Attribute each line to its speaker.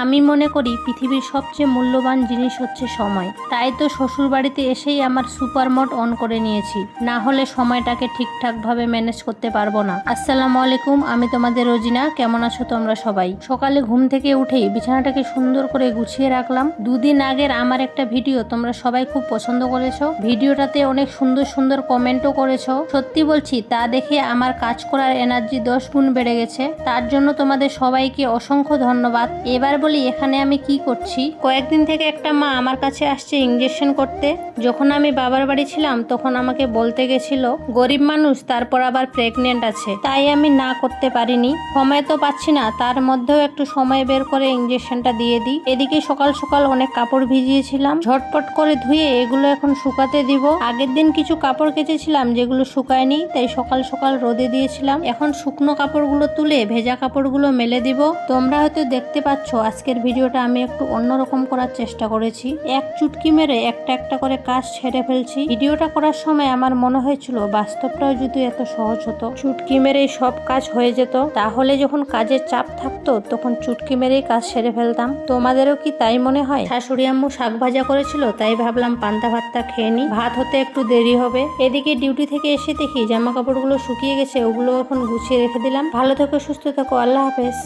Speaker 1: আমি মনে করি পৃথিবীর সবচেয়ে মূল্যবান জিনিস হচ্ছে সময়। তাই তো শ্বশুর বাড়িতে এসেই আমার সুপার মোড অন করে নিয়েছি, না হলে সময়টাকে ঠিকঠাকভাবে ম্যানেজ করতে পারবো না। আসসালামু আলাইকুম, আমি তোমাদের রোজিনা। কেমন আছো তোমরা সবাই? সকালে ঘুম থেকে উঠেই বিছানাটাকে সুন্দর করে গুছিয়ে রাখলাম। দুদিন আগের আমার একটা ভিডিও তোমরা সবাই খুব পছন্দ করেছো। ভিডিওটাতে অনেক সুন্দর সুন্দর কমেন্টও করেছো। সত্যি বলছি, তা দেখে আমার কাজ করার এনার্জি 10 গুণ বেড়ে গেছে। তার জন্য তোমাদের সবাইকে অসংখ্য ধন্যবাদ। এবার বলি এখানে আমি কি করছি। কয়েকদিন থেকে একটা মা আমার কাছে আসছে ইঞ্জেকশন করতে। যখন আমি বাবার বাড়ি ছিলাম তখন আমাকে বলতে গেছিল গরিব মানুষ, তারপর আবার প্রেগনেন্ট আছে, তাই আমি না করতে পারিনি। সময় তো পাচ্ছি না, তার মধ্যেও একটু সময় বের করে ইঞ্জেকশনটা দিয়ে দিই। এদিকে সকাল সকাল অনেক কাপড় ভিজিয়েছিলাম, ঝটপট করে ধুয়ে এগুলো এখন শুকাতে দিব। আগের দিন কিছু কাপড় কেচেছিলাম যেগুলো শুকায়নি, তাই সকাল সকাল রোদে দিয়েছিলাম। এখন শুকনো কাপড়গুলো তুলে ভেজা কাপড়গুলো মেলে দিব। তোমরা হয়তো দেখতে পাচ্ছ আজকের ভিডিওটা আমি একটু অন্যরকম করার চেষ্টা করেছি। এক চুটকি মেরে একটা একটা করে কাজ ছেড়ে ফেলছি। ভিডিওটা করার সময় আমার মনে হয়েছিল বাস্তবটাও যদি এত সহজ হতো, চুটকি মেরেই সব কাজ হয়ে যেত, তাহলে যখন কাজের চাপ থাকতো তখন চুটকি মেরেই কাজ সেরে ফেলতাম। তোমাদেরও কি তাই মনে হয়? শাশুড়ি আম্মু শাক ভাজা করেছিল, তাই ভাবলাম পান্তা ভাতটা খেয়ে নি, ভাত হতে একটু দেরি হবে। এদিকে ডিউটি থেকে এসে দেখি জামা কাপড়গুলো শুকিয়ে গেছে, ওগুলো এখন গুছিয়ে রেখে দিলাম। ভালো থেকো, সুস্থ থেকো, আল্লাহ হাফেজ।